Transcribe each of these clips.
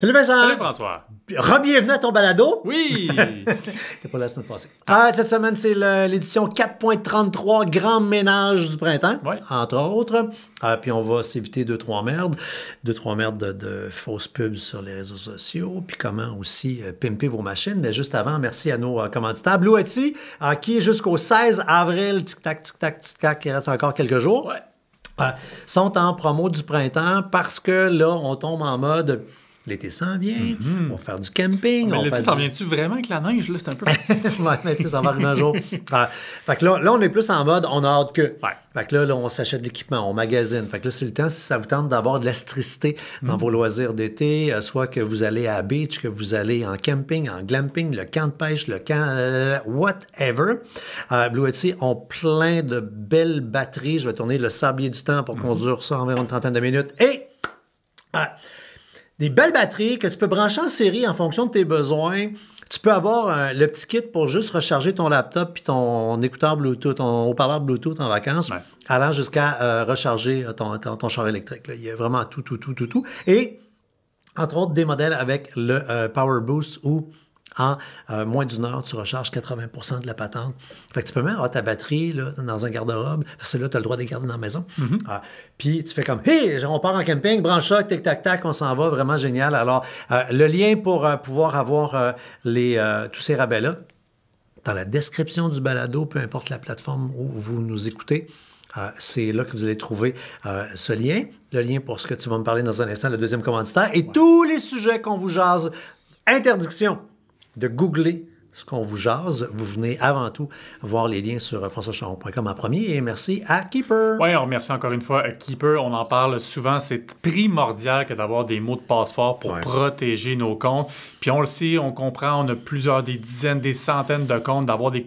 Salut Vincent! Salut François! Re-bienvenue à ton balado! Oui! T'es pas là la semaine passée. Cette semaine, c'est l'édition 4.33, grand ménage du printemps, Ouais. entre autres. Puis on va s'éviter 2-3 merdes. 2-3 merdes de fausses pubs sur les réseaux sociaux. Puis comment aussi pimper vos machines. Mais juste avant, merci à nos commanditaires. Blue Etsy, qui est jusqu'au 16 avril, tic-tac, tic-tac, tic-tac, il reste encore quelques jours. Ouais. Sont en promo du printemps parce que là, on tombe en mode... L'été s'en vient, on va faire du camping. Mais on l'été, fait ça revient-tu vraiment avec la neige? Là, c'est un peu fatigué. ouais, mais tu sais, ça va arriver un jour. Fait que là, on est plus en mode, on a hâte que. Ouais. Fait que là, on s'achète de l'équipement, on magasine. Fait que là, c'est le temps, si ça vous tente d'avoir de l'électricité dans vos loisirs d'été, soit que vous allez à la beach, que vous allez en camping, en glamping, le camp de pêche, le camp, whatever. Blue Etsy ont plein de belles batteries. Je vais tourner le sablier du temps pour conduire ça environ une trentaine de minutes. Et... des belles batteries que tu peux brancher en série en fonction de tes besoins. Tu peux avoir le petit kit pour juste recharger ton laptop puis ton écouteur Bluetooth, ton haut-parleur Bluetooth en vacances, allant jusqu'à recharger ton char électrique. Là. Il y a vraiment tout. Et, entre autres, des modèles avec le Power Boost où en moins d'une heure, tu recharges 80% de la patente. Fait que tu peux même avoir ta batterie là, dans un garde-robe, parce que là, tu as le droit de les garder dans la maison. Puis tu fais comme, hey, on part en camping, branche ça, tic-tac-tac, on s'en va, vraiment génial. Alors, le lien pour pouvoir avoir tous ces rabais-là, dans la description du balado, peu importe la plateforme où vous nous écoutez, c'est là que vous allez trouver ce lien. Le lien pour ce que tu vas me parler dans un instant, le deuxième commanditaire, et tous les sujets qu'on vous jase. Interdiction de googler ce qu'on vous jase. Vous venez avant tout voir les liens sur françoischaron.com en premier. Et merci à Keeper. Oui, on remercie encore une fois Keeper. On en parle souvent. C'est primordial que d'avoir des mots de passe forts pour protéger nos comptes. Puis on le sait, on comprend, on a des dizaines, des centaines de comptes, d'avoir des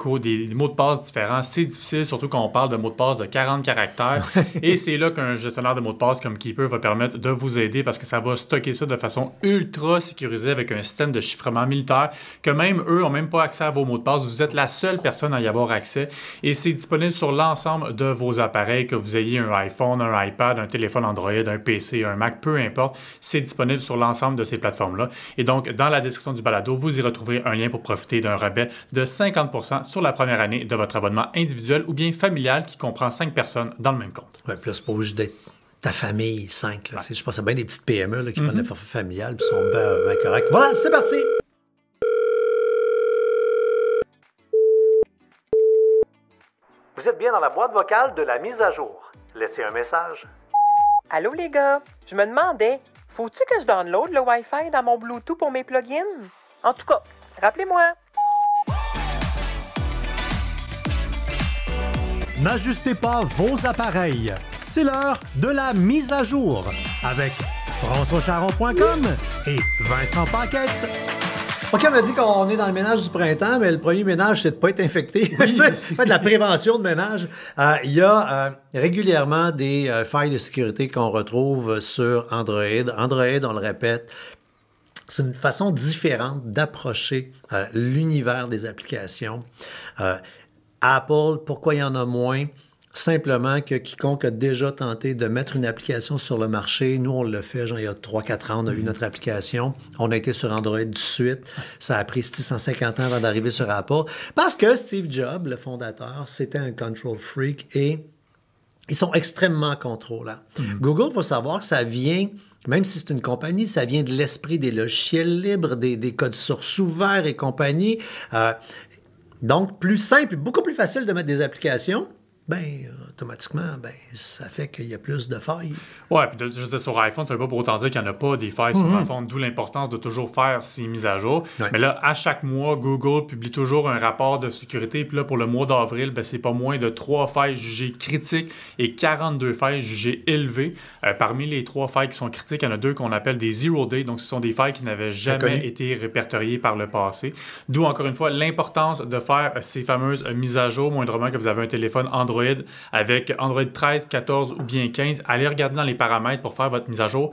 mots de passe différents. C'est difficile, surtout quand on parle de mots de passe de 40 caractères. Et c'est là qu'un gestionnaire de mots de passe comme Keeper va permettre de vous aider parce que ça va stocker ça de façon ultra sécurisée avec un système de chiffrement militaire que même eux n'ont même pas accès à vos mots de passe. Vous êtes la seule personne à y avoir accès et c'est disponible sur l'ensemble de vos appareils, que vous ayez un iPhone, un iPad, un téléphone Android, un PC, un Mac, peu importe. C'est disponible sur l'ensemble de ces plateformes-là. Et donc, dans la description du balado, vous y retrouverez un lien pour profiter d'un rabais de 50% sur la première année de votre abonnement individuel ou bien familial qui comprend 5 personnes dans le même compte. Oui, puis là, c'est pas obligé d'être ta famille, 5. Là. Je pense à bien des petites PME là, qui prennent le forfait familial et sont bien corrects. Voilà, c'est parti! Vous êtes bien dans la boîte vocale de la mise à jour. Laissez un message. Allô les gars, je me demandais, faut-tu que je download le Wi-Fi dans mon Bluetooth pour mes plugins? En tout cas, rappelez-moi. N'ajustez pas vos appareils. C'est l'heure de la mise à jour avec françoischaron.com et Vincent Paquette. OK, on a dit qu'on est dans le ménage du printemps, mais le premier ménage, c'est de ne pas être infecté. Oui. Fait de la prévention de ménage. Il y a régulièrement des failles de sécurité qu'on retrouve sur Android. Android, on le répète, c'est une façon différente d'approcher l'univers des applications. Apple, pourquoi il y en a moins? Simplement que quiconque a déjà tenté de mettre une application sur le marché, nous, on l'a fait, genre, il y a 3-4 ans, on a eu notre application. On a été sur Android tout de suite. Ça a pris 650 ans avant d'arriver sur Apple. Parce que Steve Jobs, le fondateur, c'était un control freak et ils sont extrêmement contrôlants. Google, il faut savoir que ça vient... Même si c'est une compagnie, ça vient de l'esprit des logiciels libres, des codes sources ouverts et compagnie. Donc, plus simple, beaucoup plus facile de mettre des applications. Automatiquement, ça fait qu'il y a plus de failles. Ouais, puis juste sur iPhone, ça ne veut pas pour autant dire qu'il n'y en a pas des failles sur iPhone, d'où l'importance de toujours faire ces mises à jour. Ouais. Mais là, à chaque mois, Google publie toujours un rapport de sécurité. Puis là, pour le mois d'avril, c'est pas moins de 3 failles jugées critiques et 42 failles jugées élevées. Parmi les 3 failles qui sont critiques, il y en a 2 qu'on appelle des zero day, donc ce sont des failles qui n'avaient jamais été répertoriées par le passé. D'où, encore une fois, l'importance de faire ces fameuses mises à jour, moindrement que vous avez un téléphone Android avec Android 13, 14 ou bien 15. Allez regarder dans les paramètres pour faire votre mise à jour.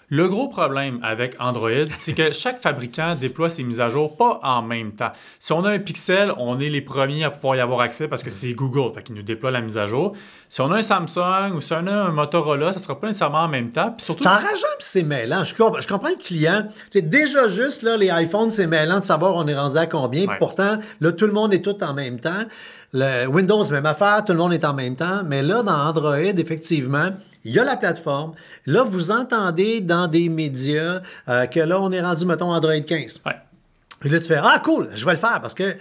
Le gros problème avec Android, c'est que chaque fabricant déploie ses mises à jour pas en même temps. Si on a un Pixel, on est les premiers à pouvoir y avoir accès parce que c'est Google, fait qu'il nous déploie la mise à jour. Si on a un Samsung ou si on a un Motorola, ça sera pas nécessairement en même temps. Puis surtout, c'est enrageant puis c'est mêlant. Je comprends le client. C'est déjà juste, là, les iPhones, c'est mêlant de savoir on est rendu à combien. Ouais. Pourtant, là, tout le monde est tout en même temps. Le Windows, même affaire, tout le monde est en même temps. Mais là, dans Android, effectivement, il y a la plateforme. Là, vous entendez dans des médias que là, on est rendu, mettons, Android 15. ouais. Puis là, tu fais « Ah, cool, je vais le faire parce que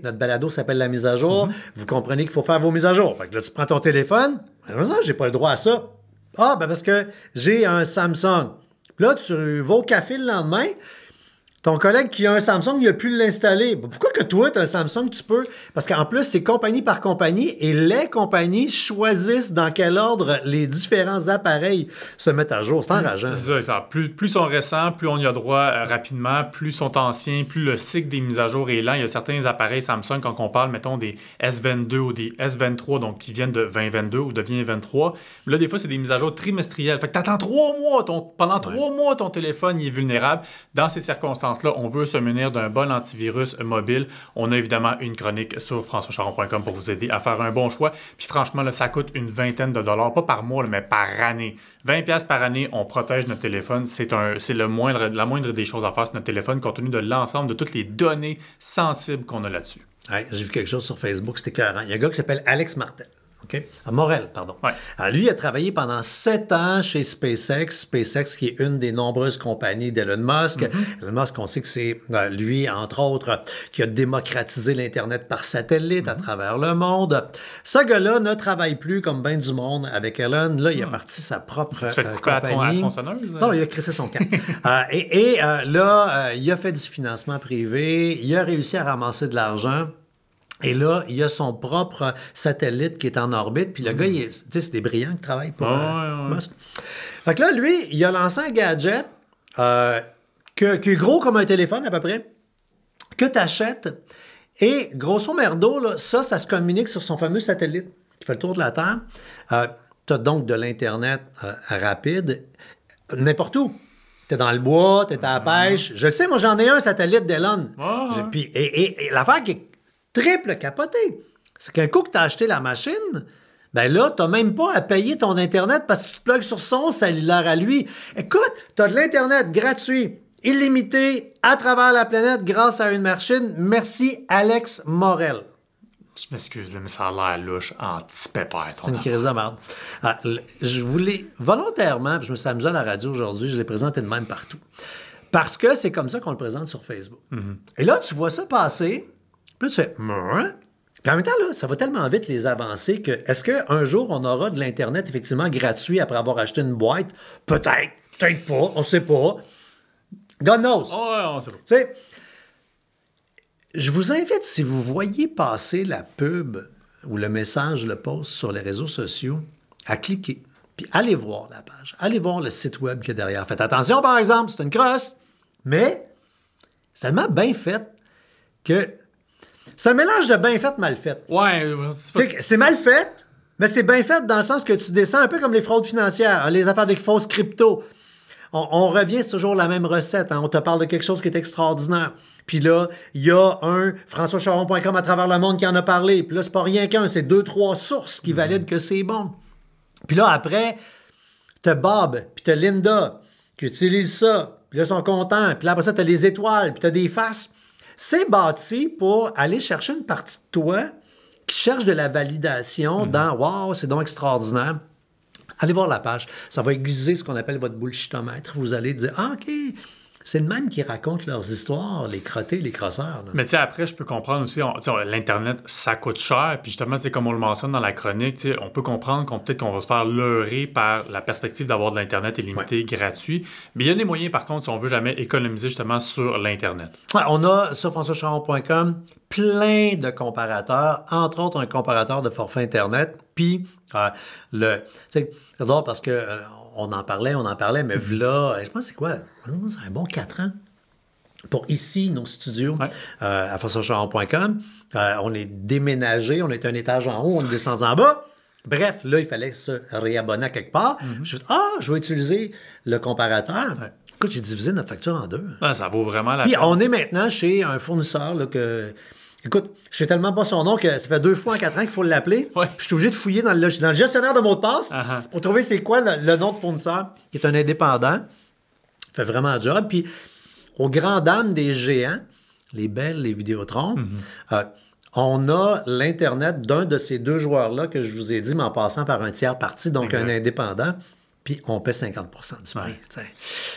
notre balado s'appelle la mise à jour. Vous comprenez qu'il faut faire vos mises à jour. » Fait que là, tu prends ton téléphone. « J'ai pas le droit à ça. » Ah, ben parce que j'ai un Samsung. Puis là, tu vas au café le lendemain. Ton collègue qui a un Samsung, il a pu l'installer. Pourquoi que toi, tu as un Samsung, tu peux? Parce qu'en plus, c'est compagnie par compagnie et les compagnies choisissent dans quel ordre les différents appareils se mettent à jour. C'est enrageant. C'est ça. Plus ils sont récents, plus on y a droit rapidement, plus ils sont anciens, plus le cycle des mises à jour est lent. Il y a certains appareils Samsung, quand on parle, mettons, des S22 ou des S23, donc qui viennent de 2022 ou de 2023. Là, des fois, c'est des mises à jour trimestrielles. Fait que t'attends 3 mois. Pendant 3 mois, ton téléphone il est vulnérable. Dans ces circonstances-là, on veut se munir d'un bon antivirus mobile. On a évidemment une chronique sur françoischaron.com pour vous aider à faire un bon choix. Puis franchement, là, ça coûte une vingtaine de dollars, pas par mois, là, mais par année. 20$ par année, on protège notre téléphone. C'est la moindre des choses à faire sur notre téléphone, compte tenu de l'ensemble de toutes les données sensibles qu'on a là-dessus. Ouais, j'ai vu quelque chose sur Facebook, c'était écœurant. Il y a un gars qui s'appelle Alex Martel. Okay? Morel, pardon. Ouais. Alors, lui, il a travaillé pendant 7 ans chez SpaceX. SpaceX, qui est une des nombreuses compagnies d'Elon Musk. Elon Musk, on sait que c'est lui, entre autres, qui a démocratisé l'Internet par satellite à travers le monde. Ce gars-là ne travaille plus comme bien du monde avec Elon. Là, il a parti sa propre Tu fais couper compagnie. à tronçonneuse? Non, il a crissé son camp. Là, il a fait du financement privé. Il a réussi à ramasser de l'argent. Et là, il y a son propre satellite qui est en orbite. Puis le gars, c'est des brillants qui travaillent pour Musk. Fait que là, lui, il a lancé un gadget qui est gros comme un téléphone à peu près, que tu achètes. Et grosso merdo, là, ça se communique sur son fameux satellite qui fait le tour de la Terre. Tu as donc de l'Internet rapide n'importe où. T'es dans le bois, t'es à la pêche. Je sais, moi, j'en ai un satellite d'Elon. Puis, et l'affaire qui est triple capoté, c'est qu'un coup que tu as acheté la machine, ben là, tu n'as même pas à payer ton Internet parce que tu te plugues sur son cellulaire à lui. Écoute, tu as de l'Internet gratuit, illimité, à travers la planète grâce à une machine. Merci, Alex Morel. Je m'excuse, mais ça a l'air louche anti-pépère. C'est une crise de merde. Je voulais volontairement, puis je me suis amusé à la radio aujourd'hui, je l'ai présenté de même partout. Parce que c'est comme ça qu'on le présente sur Facebook. Et là, tu vois ça passer. Puis là, tu fais « Puis en même temps, là, ça va tellement vite, les avancées, que est-ce qu'un jour, on aura de l'Internet effectivement gratuit après avoir acheté une boîte? Peut-être, peut-être pas, on ne sait pas. God knows. On sait pas. Tu sais, je vous invite, si vous voyez passer la pub ou le message, le post sur les réseaux sociaux, à cliquer. Puis allez voir la page. Allez voir le site web qu'il y a derrière. Faites attention, par exemple, c'est une crosse. Mais c'est tellement bien fait que c'est un mélange de bien fait, mal fait. Ouais, c'est mal fait, mais c'est bien fait dans le sens que tu descends un peu comme les fraudes financières, les affaires de fausses crypto. On revient, c'est toujours la même recette. On te parle de quelque chose qui est extraordinaire. Puis là, il y a un françoischaron.com à travers le monde qui en a parlé. Puis là, c'est pas rien qu'un, c'est 2-3 sources qui valident que c'est bon. Puis là, après, t'as Bob, puis t'as Linda qui utilisent ça. Puis là, ils sont contents. Puis là, après ça, t'as les étoiles, puis t'as des faces. C'est bâti pour aller chercher une partie de toi qui cherche de la validation dans « Wow, c'est donc extraordinaire ». Allez voir la page. Ça va aiguiser ce qu'on appelle votre bullshitomètre. Vous allez dire « Ah, OK, c'est le même qui raconte leurs histoires, les crottés, les crosseurs. » Mais tu sais, après, je peux comprendre aussi, l'Internet, ça coûte cher. Puis justement, comme on le mentionne dans la chronique, on peut comprendre peut-être qu'on va se faire leurrer par la perspective d'avoir de l'Internet illimité, gratuit. Mais il y a des moyens, par contre, si on veut jamais économiser justement sur l'Internet. Ouais, on a sur françoischaron.com plein de comparateurs, entre autres un comparateur de forfait Internet. Puis, c'est drôle parce que on en parlait, mais voilà, je pense c'est quoi? C'est un bon 4 ans. Pour ici, nos studios, à françoischaron.com, on est déménagé, on est un étage en haut, on est descendu en bas. Bref, là, il fallait se réabonner à quelque part. Je me suis dit, je vais utiliser le comparateur. Ouais. Écoute, j'ai divisé notre facture en 2. Ah, ça vaut vraiment la Puis peine. on est maintenant chez un fournisseur là, que... Écoute, je sais tellement pas son nom que ça fait 2 fois en 4 ans qu'il faut l'appeler. Ouais. Puis je suis obligé de fouiller dans le gestionnaire de mots de passe pour trouver c'est quoi le nom de fournisseur, qui est un indépendant. Fait vraiment un job. Puis aux grandes dames des géants, les Bell, les Vidéotron, on a l'Internet d'un de ces 2 joueurs-là que je vous ai dit, mais en passant par un tiers parti, donc Exact. un indépendant. Puis on paie 50 du prix. Ouais.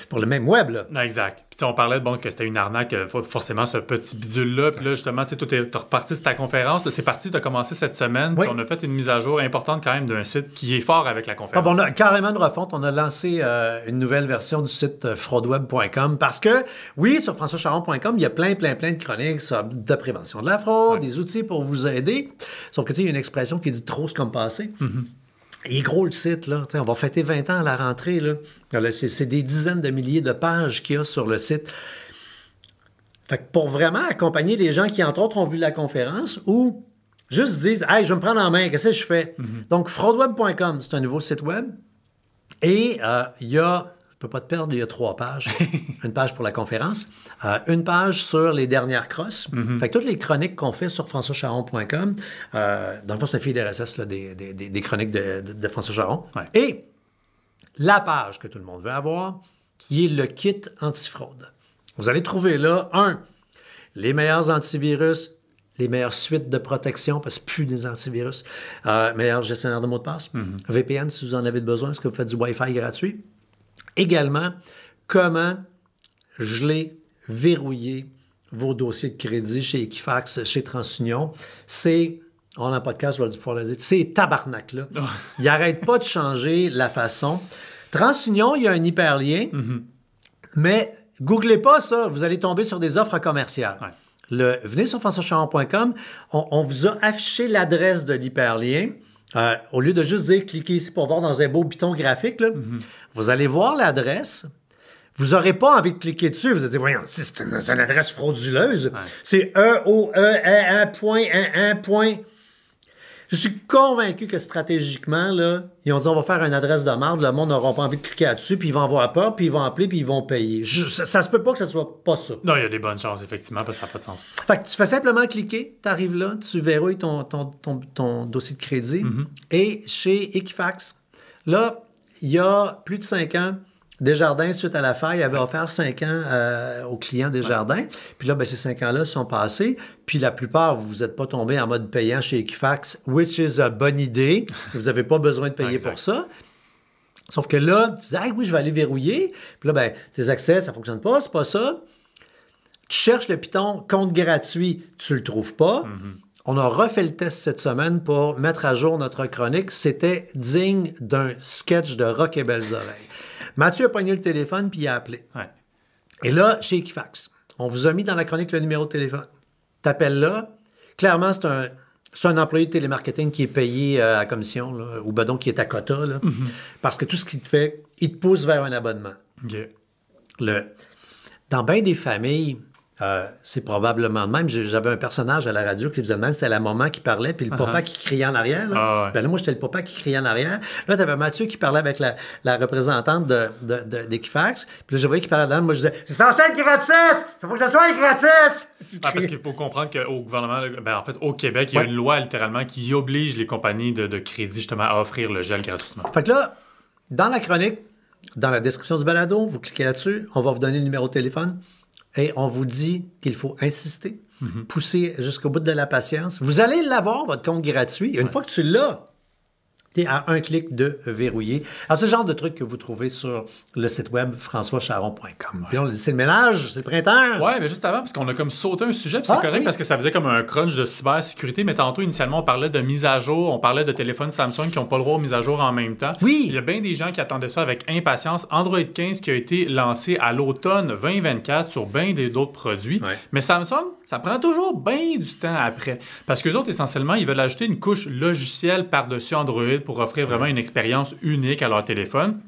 Pour le même web, là. Non, exact. Puis on parlait que c'était une arnaque, forcément, ce petit bidule-là. Puis là, justement, tu as reparti de ta conférence. Là, c'est parti, tu as commencé cette semaine. Oui. Puis on a fait une mise à jour importante quand même d'un site qui est fort avec la conférence. On a carrément une refonte. On a lancé une nouvelle version du site fraudeweb.com parce que, oui, sur françoischaron.com, il y a plein de chroniques de prévention de la fraude, des outils pour vous aider. Sauf que, tu sais, il y a une expression qui dit trop, c'est comme passé. Il est gros le site, là. T'sais, on va fêter 20 ans à la rentrée, là. C'est des dizaines de milliers de pages qu'il y a sur le site. Fait que pour vraiment accompagner les gens qui, entre autres, ont vu la conférence ou juste disent « Hey, je vais me prendre en main, qu'est-ce que je fais? Donc, fraudeweb.com, c'est un nouveau site web. Et il y a, je ne peux pas te perdre, il y a 3 pages. Une page pour la conférence, une page sur les dernières crosses. Fait que toutes les chroniques qu'on fait sur françoischaron.com, dans le fond, c'est un fil RSS là, des chroniques de François Charon. Ouais. Et la page que tout le monde veut avoir, qui est le kit antifraude. Vous allez trouver là, les meilleurs antivirus, les meilleures suites de protection, parce que plus des antivirus, meilleurs gestionnaires de mots de passe, VPN si vous en avez besoin, parce que vous faites du Wi-Fi gratuit. Également, comment geler, verrouiller vos dossiers de crédit chez Equifax, chez TransUnion. On a un podcast, je vais pouvoir le dire, c'est tabarnak, là. Ils n'arrêtent pas de changer la façon. TransUnion, il y a un hyperlien, mais googlez pas ça, vous allez tomber sur des offres commerciales. Ouais. Venez sur françoischaron.com, on vous a affiché l'adresse de l'hyperlien. Au lieu de juste dire cliquez ici pour voir dans un beau piton graphique, là, vous allez voir l'adresse. Vous n'aurez pas envie de cliquer dessus. Vous allez dire, voyons, c'est une adresse frauduleuse. Ouais. C'est E-O-E-E-1.1.1. Je suis convaincu que stratégiquement, là, ils ont dit on va faire une adresse de marde, le monde n'aura pas envie de cliquer là-dessus, puis ils vont avoir peur, puis ils vont appeler, puis ils vont payer. Ça se peut pas que ça soit pas ça. Non, il y a des bonnes chances, effectivement, parce que ça n'a pas de sens. Fait que tu fais simplement cliquer, tu arrives là, tu verrouilles ton dossier de crédit, et chez Equifax, là, il y a plus de 5 ans, Desjardins, suite à l'affaire, il avait offert 5 ans aux clients Desjardins. Puis là, ces 5 ans-là sont passés. Puis la plupart, vous n'êtes pas tombé en mode payant chez Equifax, which is a bonne idée. Vous n'avez pas besoin de payer pour ça. Sauf que là, tu dis, ah oui, je vais aller verrouiller. Puis là, tes accès, ça ne fonctionne pas, c'est pas ça. Tu cherches le piton compte gratuit, tu le trouves pas. On a refait le test cette semaine pour mettre à jour notre chronique. C'était digne d'un sketch de Rock et Belles Oreilles. Mathieu a pogné le téléphone puis il a appelé. Ouais. Et là, chez Equifax, on vous a mis dans la chronique le numéro de téléphone. T'appelles là. Clairement, c'est un employé de télémarketing qui est payé à commission, là, ou donc qui est à quota, là, parce que tout ce qu'il te fait, il te pousse vers un abonnement. Okay. Dans bien des familles, c'est probablement de même. J'avais un personnage à la radio qui faisait de même. C'était la maman qui parlait, puis le papa qui criait en arrière. Là. Là, moi, j'étais le papa qui criait en arrière. Là, tu avais Mathieu qui parlait avec la représentante d'Equifax. Puis là, je voyais qu'il parlait dedans. Moi, je disais, c'est censé être gratis! Ça faut que ça soit gratis! Parce qu'il faut comprendre qu'au gouvernement, en fait, au Québec, il y a une loi littéralement qui oblige les compagnies de crédit justement à offrir le gel gratuitement. Fait que là, dans la chronique, dans la description du balado, vous cliquez là-dessus, on va vous donner le numéro de téléphone. Et on vous dit qu'il faut insister, pousser jusqu'au bout de la patience. Vous allez l'avoir, votre compte gratuit. Une fois que tu l'as, tu es à un clic de verrouiller. Alors, c'est le genre de truc que vous trouvez sur le site web françoischaron.com. Puis on le dit, c'est le ménage, c'est le printemps. Oui, mais juste avant, parce qu'on a comme sauté un sujet, puis c'est correct parce que ça faisait comme un crunch de cybersécurité, mais tantôt, initialement, on parlait de mise à jour, on parlait de téléphones Samsung qui n'ont pas le droit aux mises à jour en même temps. Oui. Il y a bien des gens qui attendaient ça avec impatience. Android 15 qui a été lancé à l'automne 2024 sur bien d'autres produits. Ouais. Mais Samsung, ça prend toujours bien du temps après. Parce qu'eux autres, essentiellement, ils veulent ajouter une couche logicielle par-dessus Android pour offrir vraiment une expérience unique à leur téléphone.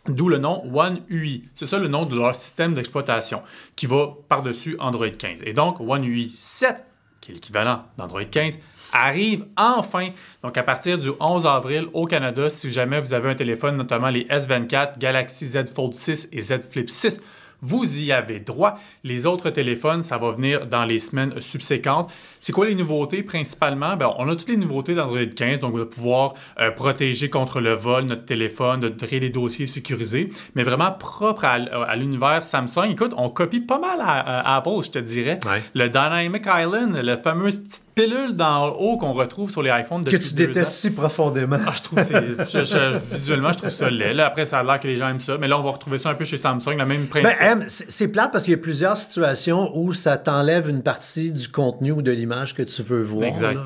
D'où le nom One UI. C'est ça le nom de leur système d'exploitation qui va par-dessus Android 15. Et donc, One UI 7 qui est l'équivalent d'Android 15, arrive enfin. Donc, à partir du 11 avril au Canada, si jamais vous avez un téléphone, notamment les S24, Galaxy Z Fold 6 et Z Flip 6, vous y avez droit. Les autres téléphones, ça va venir dans les semaines subséquentes. C'est quoi les nouveautés principalement? Bien, on a toutes les nouveautés d'Android 15, donc de pouvoir protéger contre le vol notre téléphone, de créer des dossiers sécurisés, mais vraiment propre à l'univers Samsung. Écoute, on copie pas mal à Apple, je te dirais. Ouais. Le Dynamic Island, la fameuse petite pilule dans le haut qu'on retrouve sur les iPhones depuis 2 ans. Que tu détestes si profondément. Ah, je trouve que visuellement, je trouve ça laid. Là, après, ça a l'air que les gens aiment ça, mais là, on va retrouver ça un peu chez Samsung, la même principe. Ben, c'est plate parce qu'il y a plusieurs situations où ça t'enlève une partie du contenu ou de l'image que tu veux voir. Exact. Là.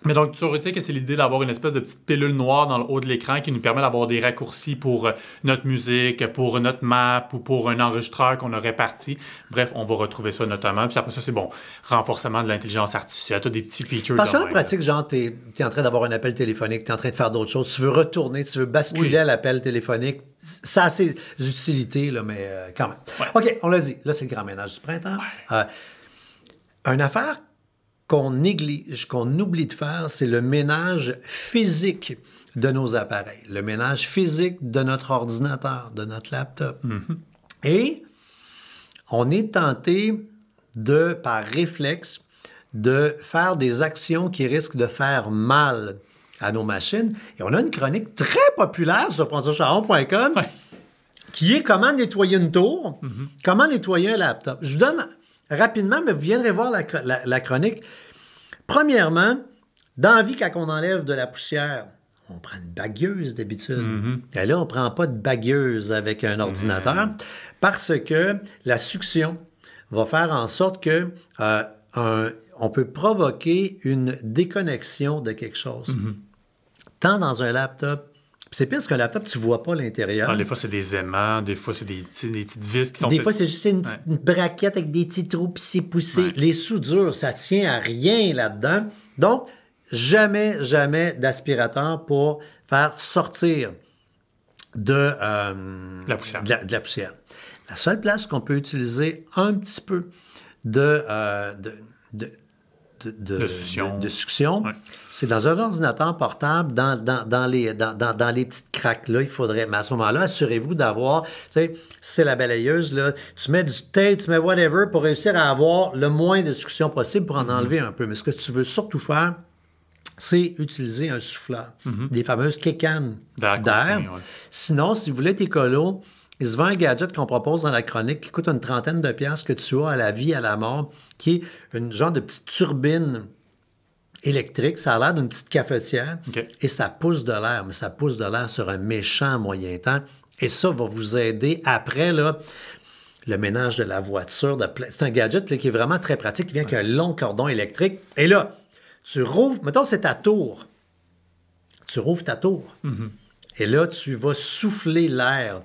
Mais donc, tu aurais dit que c'est l'idée d'avoir une espèce de petite pilule noire dans le haut de l'écran qui nous permet d'avoir des raccourcis pour notre musique, pour notre map ou pour un enregistreur qu'on aurait parti. Bref, on va retrouver ça notamment. Puis après ça, c'est bon, renforcement de l'intelligence artificielle. Tu as des petits features. Parce que en pratique, genre, tu es en train d'avoir un appel téléphonique, tu es en train de faire d'autres choses, tu veux retourner, tu veux basculer à l'appel téléphonique. Ça a ses utilités, là, mais quand même. Ouais. OK, on l'a dit. Là, c'est le grand ménage du printemps. Une affaire qu'on néglige, qu'on oublie de faire, c'est le ménage physique de nos appareils, le ménage physique de notre ordinateur, de notre laptop. Et on est tenté par réflexe, de faire des actions qui risquent de faire mal à nos machines. Et on a une chronique très populaire sur françoischaron.com qui est comment nettoyer une tour, comment nettoyer un laptop. Je vous donne rapidement, mais vous viendrez voir la chronique. Premièrement, dans la vie, quand on enlève de la poussière, on prend une bagueuse d'habitude. Et là, on ne prend pas de bagueuse avec un ordinateur parce que la succion va faire en sorte que on peut provoquer une déconnexion de quelque chose. Tant dans un laptop, c'est pire parce qu'un laptop, tu ne vois pas l'intérieur. Des fois, c'est des aimants, des fois, c'est des petites vis qui sont... Des fois, c'est juste une braquette avec des petits trous, puis c'est poussé. Ouais. Les soudures, ça tient à rien là-dedans. Donc, jamais d'aspirateur pour faire sortir de la poussière. De la poussière. La seule place qu'on peut utiliser un petit peu de succion, c'est dans un ordinateur portable, dans les petites craques-là, il faudrait... Mais à ce moment-là, assurez-vous d'avoir, tu sais, si c'est la balayeuse, là, tu mets du tape, tu mets whatever pour réussir à avoir le moins de succion possible pour en enlever un peu. Mais ce que tu veux surtout faire, c'est utiliser un souffleur, des fameuses kécanes d'air. Sinon, si vous voulez être écolo, il se vend un gadget qu'on propose dans la chronique qui coûte une trentaine de piastres que tu as à la vie, à la mort, qui est une genre de petite turbine électrique. Ça a l'air d'une petite cafetière et ça pousse de l'air, mais ça pousse de l'air sur un méchant moyen temps. Et ça va vous aider après, là, le ménage de la voiture. C'est un gadget là, qui est vraiment très pratique, qui vient avec un long cordon électrique. Et là, tu rouvres, mettons c'est ta tour. Tu rouvres ta tour. Et là, tu vas souffler l'air.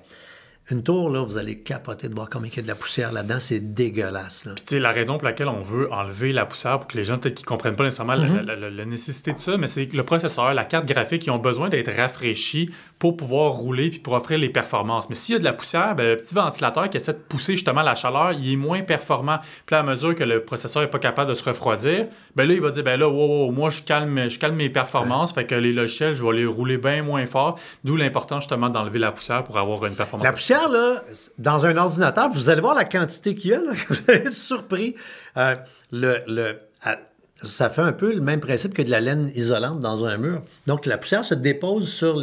Une tour, là, vous allez capoter de voir combien il y a de la poussière là-dedans. C'est dégueulasse. Puis, tu sais, la raison pour laquelle on veut enlever la poussière, pour que les gens, peut-être, qui ne comprennent pas nécessairement la nécessité de ça, mais c'est que le processeur, la carte graphique, ils ont besoin d'être rafraîchis pour pouvoir rouler puis pour offrir les performances. Mais s'il y a de la poussière, bien, le petit ventilateur qui essaie de pousser justement la chaleur, il est moins performant. Puis à mesure que le processeur n'est pas capable de se refroidir, bien là, il va dire, bien là, moi, je calme mes performances, fait que les logiciels, je vais les rouler bien moins fort, d'où l'importance justement d'enlever la poussière pour avoir une performance. La poussière, là, dans un ordinateur, vous allez voir la quantité qu'il y a, là, vous allez être surpris. Ça fait un peu le même principe que de la laine isolante dans un mur. Donc, la poussière se dépose sur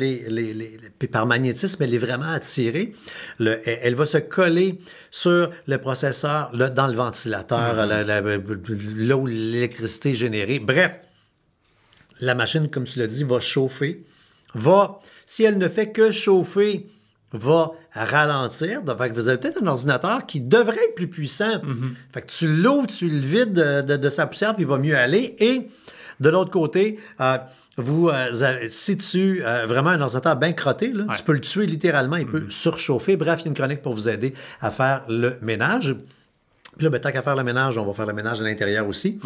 par magnétisme, elle est vraiment attirée. Elle va se coller sur le processeur, dans le ventilateur, là où l'électricité est générée. Bref, la machine, comme tu l'as dit, va chauffer. Si elle ne fait que chauffer, va ralentir. Donc, vous avez peut-être un ordinateur qui devrait être plus puissant. Fait que tu l'ouvres, tu le vides de sa poussière, puis il va mieux aller. Et de l'autre côté, si tu vraiment un ordinateur bien crotté, là, tu peux le tuer littéralement, il peut surchauffer. Bref, il y a une chronique pour vous aider à faire le ménage. Puis là, tant qu'à faire le ménage, on va faire le ménage à l'intérieur aussi.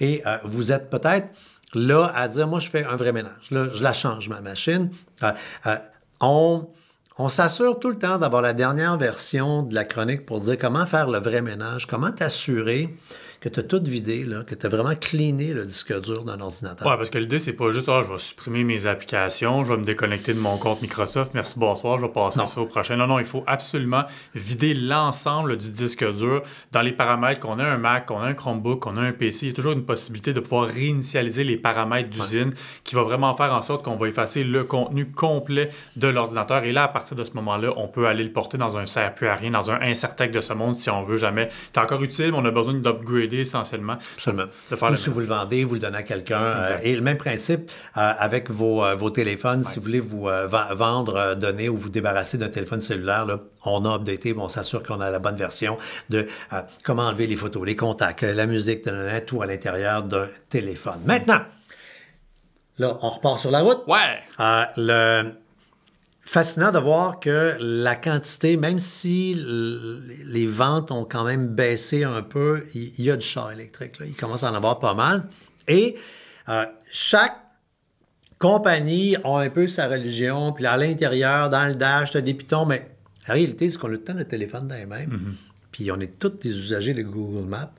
Et vous êtes peut-être là à dire, moi, je fais un vrai ménage. Là, je la change, ma machine. On s'assure tout le temps d'avoir la dernière version de la chronique pour dire comment faire le vrai ménage, comment t'assurer que tu as tout vidé, là, que tu as vraiment cleané le disque dur d'un ordinateur. Ouais, parce que l'idée, c'est pas juste, je vais supprimer mes applications, je vais me déconnecter de mon compte Microsoft, merci, bonsoir, je vais passer ça au prochain. Non, il faut absolument vider l'ensemble du disque dur. Dans les paramètres, qu'on a un Mac, qu'on a un Chromebook, qu'on a un PC, il y a toujours une possibilité de pouvoir réinitialiser les paramètres d'usine qui va vraiment faire en sorte qu'on va effacer le contenu complet de l'ordinateur. Et là, à partir de ce moment-là, on peut aller le porter dans un serre plus à rien, dans un Incertec de ce monde si on veut jamais. C'est encore utile, mais on a besoin d'upgrader essentiellement. Absolument. De faire ou si vous le vendez, vous le donnez à quelqu'un. Et le même principe avec vos téléphones. Si vous voulez vous vendre, donner ou vous débarrasser d'un téléphone cellulaire, là, on a updaté, on s'assure qu'on a la bonne version de comment enlever les photos, les contacts, la musique, tout à l'intérieur d'un téléphone. Maintenant, là, on repart sur la route. Ouais! Fascinant de voir que la quantité, même si les ventes ont quand même baissé un peu, il y a du char électrique. Là. Il commence à en avoir pas mal. Et chaque compagnie a un peu sa religion. Puis à l'intérieur, dans le dash, tu as des pitons. Mais la réalité, c'est qu'on a tout le temps le téléphone dans les mains. Puis on est tous des usagers de Google Maps.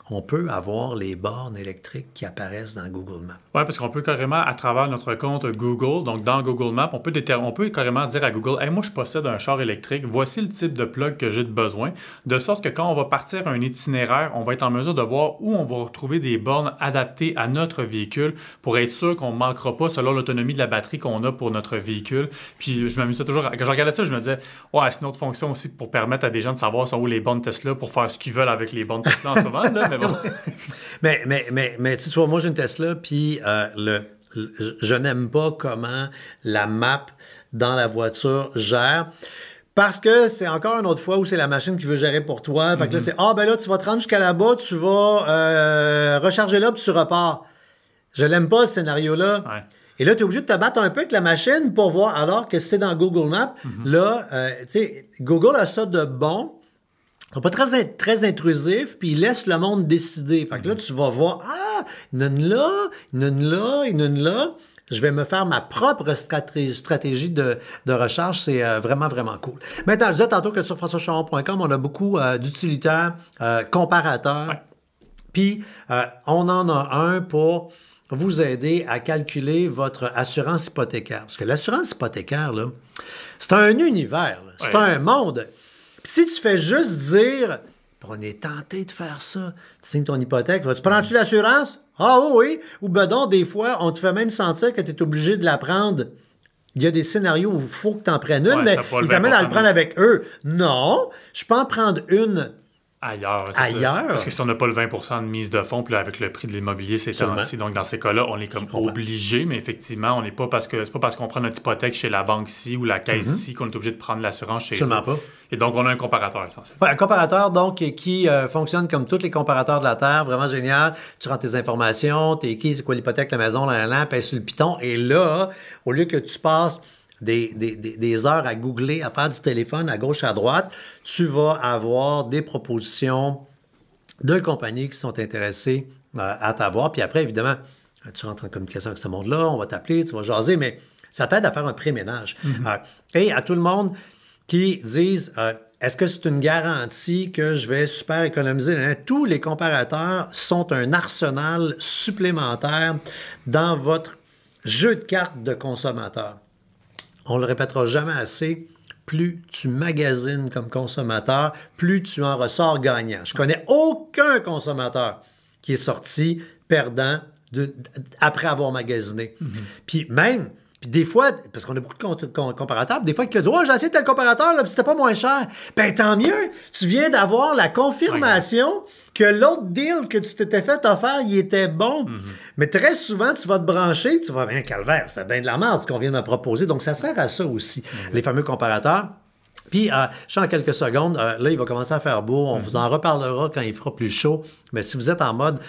On peut avoir les bornes électriques qui apparaissent dans Google Maps. Oui, parce qu'on peut carrément, à travers notre compte Google, donc dans Google Maps, on peut carrément dire à Google « Hey, moi, je possède un char électrique, voici le type de plug que j'ai de besoin », de sorte que quand on va partir un itinéraire, on va être en mesure de voir où on va retrouver des bornes adaptées à notre véhicule pour être sûr qu'on ne manquera pas selon l'autonomie de la batterie qu'on a pour notre véhicule. Puis je m'amusais toujours, quand je regardais ça, je me disais « Ouais, c'est une autre fonction aussi pour permettre à des gens de savoir sont où les bornes Tesla pour faire ce qu'ils veulent avec les bornes Tesla en ce moment. » Mais bon. mais tu vois, moi j'ai une Tesla, puis je n'aime pas comment la map dans la voiture gère. Parce que c'est encore une autre fois où c'est la machine qui veut gérer pour toi. Fait que là, c'est là, tu vas te rendre jusqu'à là-bas, tu vas recharger là, puis tu repars. Je l'aime pas, ce scénario-là. Ouais. Et là, tu es obligé de te battre un peu avec la machine pour voir. Alors que c'est dans Google Maps, là, tu sais, Google a ça de bon. Ils sont pas très intrusifs, puis ils laissent le monde décider. Fait que là, tu vas voir, il y en a une là, il y en a une là, il y en a une là. Je vais me faire ma propre stratégie de recharge. C'est vraiment, vraiment cool. Maintenant, je disais tantôt que sur françoischaron.com, on a beaucoup d'utilitaires comparateurs. Ouais. Puis, on en a un pour vous aider à calculer votre assurance hypothécaire. Parce que l'assurance hypothécaire, là, c'est un univers. Là. C'est un monde. Si tu fais juste dire, on est tenté de faire ça, tu signes ton hypothèque, tu prends-tu l'assurance? Ah oui, ou ben donc, des fois, on te fait même sentir que tu es obligé de la prendre. Il y a des scénarios où il faut que tu en prennes une, mais ils t'amènent à le prendre avec eux. Non, je peux en prendre une ailleurs. Ailleurs? Parce que si on n'a pas le 20 de mise de fonds, puis là, avec le prix de l'immobilier, c'est ainsi. Donc, dans ces cas-là, on est comme obligé, mais effectivement, on n'est pas c'est pas parce qu'on prend notre hypothèque chez la banque ici ou la caisse ici qu'on est obligé de prendre l'assurance chez Absolument eux. pas. Et donc, on a un comparateur essentiel. Ouais, un comparateur, donc, qui fonctionne comme tous les comparateurs de la Terre. Vraiment génial. Tu rentres tes informations, t'es qui, c'est quoi l'hypothèque, la maison, la lampe, pèse sur le piton. Et là, au lieu que tu passes des heures à googler, à faire du téléphone à gauche, à droite, tu vas avoir des propositions de compagnies qui sont intéressées à t'avoir. Puis après, évidemment, tu rentres en communication avec ce monde-là, on va t'appeler, tu vas jaser, mais ça t'aide à faire un pré-ménage. Et à tout le monde qui disent est-ce que c'est une garantie que je vais super économiser? Tous les comparateurs sont un arsenal supplémentaire dans votre jeu de cartes de consommateur. On le répétera jamais assez. Plus tu magasines comme consommateur, plus tu en ressors gagnant. Je connais aucun consommateur qui est sorti perdant après avoir magasiné. Puis même, des fois, parce qu'on a beaucoup de comparateurs, des fois, tu dis « Oh, j'ai essayé tel comparateur, là, puis c'était pas moins cher. » Ben tant mieux, tu viens d'avoir la confirmation que l'autre deal que tu t'étais fait offert, il était bon. Mais très souvent, tu vas te brancher, tu vas « Bien, calvaire, c'était bien de la merde ce qu'on vient de me proposer. » Donc, ça sert à ça aussi, les fameux comparateurs. Puis, je sais en quelques secondes, là, il va commencer à faire beau. On vous en reparlera quand il fera plus chaud. Mais si vous êtes en mode,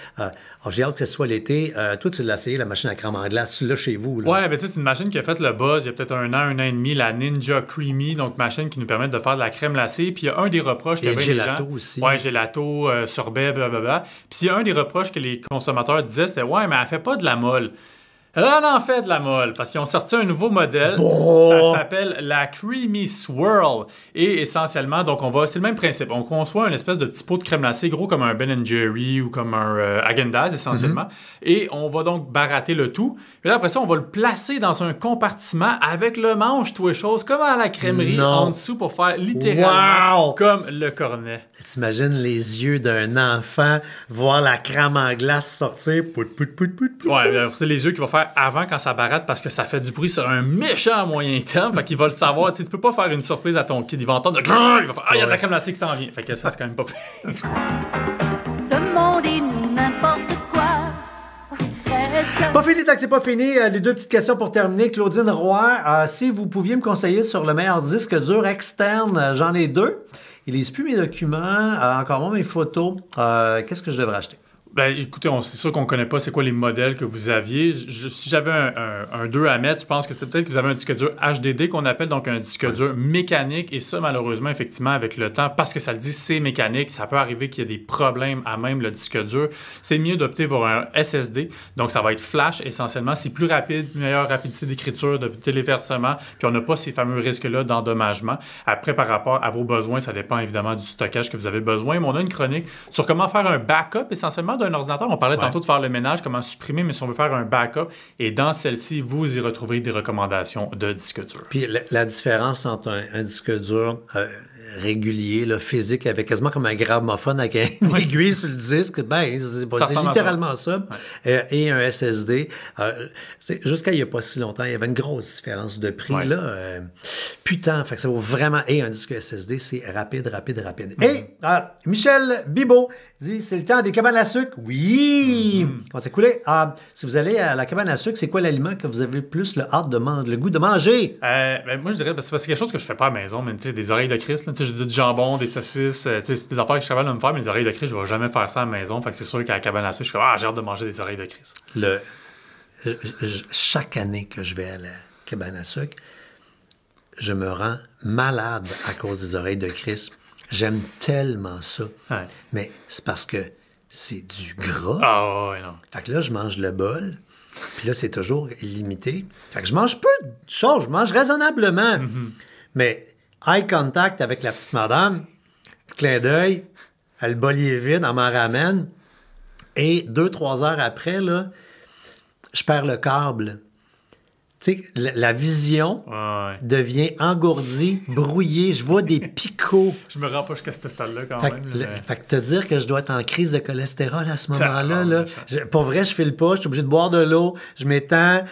j'ai hâte que ce soit l'été, toi, tu l'as essayé, la machine à crème en glace, tu l'as chez vous. Là. Ouais, ben tu sais, c'est une machine qui a fait le buzz il y a peut-être un an et demi, la Ninja Creamy, donc machine qui nous permet de faire de la crème glacée. Puis il y a un des reproches qu'il y avait les gens... gelato aussi. Ouais, gelato, sorbet, blablabla. Puis il y a un des reproches que les consommateurs disaient, c'était « Ouais, mais elle fait pas de la molle. » Là, on en fait de la molle, parce qu'ils ont sorti un nouveau modèle. Bon. Ça s'appelle la Creamy Swirl. Et essentiellement, donc c'est le même principe. On conçoit une espèce de petit pot de crème glacée, gros comme un Ben & Jerry ou comme un Häagen-Dazs, essentiellement. Et on va donc baratter le tout. Et là, après ça, on va le placer dans un compartiment avec le manche, tout et chose, comme à la crèmerie en dessous pour faire littéralement comme le cornet. T'imagines les yeux d'un enfant voir la crème en glace sortir. Ouais, c'est les yeux qu'il va faire avant quand ça baratte parce que ça fait du bruit sur un méchant moyen terme. Fait qu'il va le savoir. Tu peux pas faire une surprise à ton kid. Il va entendre il va faire il y a de la crème glacée qui s'en vient. Fait que ça, c'est quand même pas pire. Demandez-nous n'importe quoi. Pas fini tant que c'est pas fini. Les deux petites questions pour terminer. Claudine Roy, si vous pouviez me conseiller sur le meilleur disque dur externe, j'en ai deux. Il lise plus mes documents, encore moins mes photos. Qu'est-ce que je devrais acheter? Ben, écoutez, c'est sûr qu'on ne connaît pas c'est quoi les modèles que vous aviez. Si j'avais un 2 à mettre, je pense que c'est peut-être que vous avez un disque dur HDD qu'on appelle donc un disque dur mécanique. Et ça, malheureusement, effectivement, avec le temps, parce que ça le dit, c'est mécanique, ça peut arriver qu'il y ait des problèmes à même le disque dur. C'est mieux d'opter pour un SSD. Donc, ça va être flash essentiellement. C'est plus rapide, meilleure rapidité d'écriture, de téléversement. Puis, on n'a pas ces fameux risques-là d'endommagement. Après, par rapport à vos besoins, ça dépend évidemment du stockage que vous avez besoin. Mais on a une chronique sur comment faire un backup essentiellement d'un ordinateur. On parlait tantôt de faire le ménage, comment supprimer, mais si on veut faire un backup, et dans celle-ci, vous y retrouverez des recommandations de disque dur. Puis la différence entre un disque dur régulier, là, physique, avec quasiment comme un gramophone avec une aiguille sur le disque, ben, c'est littéralement ça. Ouais. Et un SSD. Jusqu'à il n'y a pas si longtemps, il y avait une grosse différence de prix. Ouais. Là, putain, fait que ça vaut vraiment... Et un disque SSD, c'est rapide. Et Michel Bibot dit, c'est le temps des cabanes à sucre. Oui! On s'est coulé. Si vous allez à la cabane à sucre, c'est quoi l'aliment que vous avez plus le goût de manger? Ben, moi, je dirais, c'est quelque chose que je fais pas à la maison, mais des oreilles de Christ, je dis du jambon, des saucisses, c'est des affaires que je suis capable de me faire, mais des oreilles de Christ, je vais jamais faire ça à la maison. Fait que c'est sûr qu'à la cabane à sucre, je suis comme, j'ai hâte de manger des oreilles de Christ. Chaque année que je vais à la cabane à sucre, je me rends malade à cause des oreilles de Christ. J'aime tellement ça. Ouais. Mais c'est parce que c'est du gras. Ah ouais, non. Fait que là, je mange le bol. Puis là, c'est toujours limité. Fait que je mange peu de choses. Je mange raisonnablement. Mais eye contact avec la petite madame, clin d'œil, le bol est vide, elle m'en ramène. Et 2-3 heures après, là, je perds le câble. Tu sais, la vision devient engourdie, brouillée. Je vois des picots. Je me rends pas jusqu'à ce stade-là quand même. Fait que te dire que je dois être en crise de cholestérol à ce moment-là, pour vrai, je file pas, je suis obligé de boire de l'eau, je m'étends.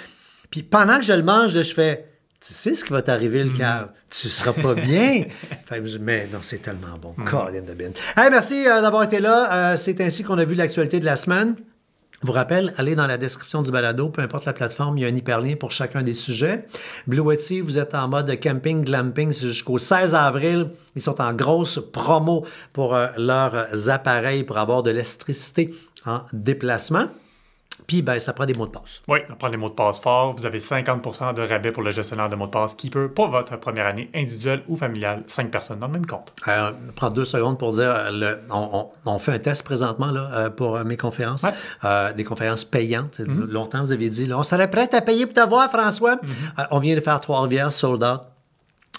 Puis pendant que je le mange, je fais... Tu sais ce qui va t'arriver, le cave. Tu seras pas bien. Mais non, c'est tellement bon. Colin de bin. Hey, merci d'avoir été là. C'est ainsi qu'on a vu l'actualité de la semaine. Je vous rappelle, allez dans la description du balado, peu importe la plateforme, il y a un hyperlien pour chacun des sujets. Bluetti, vous êtes en mode camping, glamping, c'est jusqu'au 16 avril. Ils sont en grosse promo pour leurs appareils pour avoir de l'électricité en déplacement. Puis, ben, ça prend des mots de passe. Oui, ça prend des mots de passe forts. Vous avez 50% de rabais pour le gestionnaire de mots de passe Keeper pour votre première année individuelle ou familiale. 5 personnes dans le même compte. Prends 2 secondes pour dire, on fait un test présentement là, pour mes conférences. Des conférences payantes. Longtemps, vous aviez dit, là, on serait prêt à payer pour te voir, François. On vient de faire Trois-Rivières, sold out.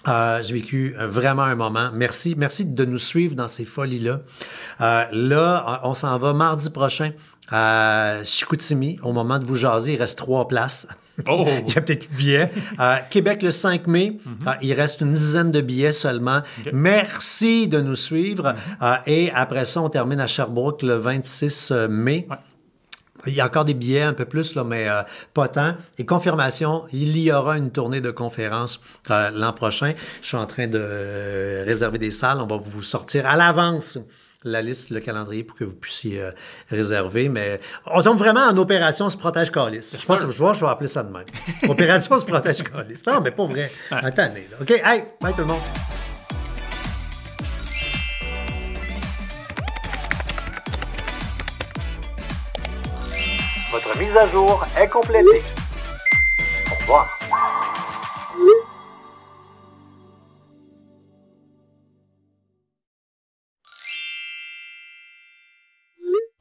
J'ai vécu vraiment un moment. Merci de nous suivre dans ces folies-là. Là, on s'en va mardi prochain à Chicoutimi. Au moment de vous jaser, il reste 3 places. Oh. Il y a peut-être plus de billets. Québec le 5 mai, il reste une dizaine de billets seulement. Okay. Merci de nous suivre. Et après ça, on termine à Sherbrooke le 26 mai. Ouais. Il y a encore des billets, un peu plus, là, mais pas tant. Et confirmation, il y aura une tournée de conférences l'an prochain. Je suis en train de réserver des salles. On va vous sortir à l'avance la liste, le calendrier pour que vous puissiez réserver. Mais on tombe vraiment en opération se protège calice. Je pense que je vais appeler ça de même. Opération se protège calice. Non, mais pas vrai. Attendez, là. OK, hey, bye tout le monde. Votre mise à jour est complétée. Au revoir.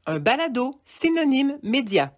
Un balado synonyme média.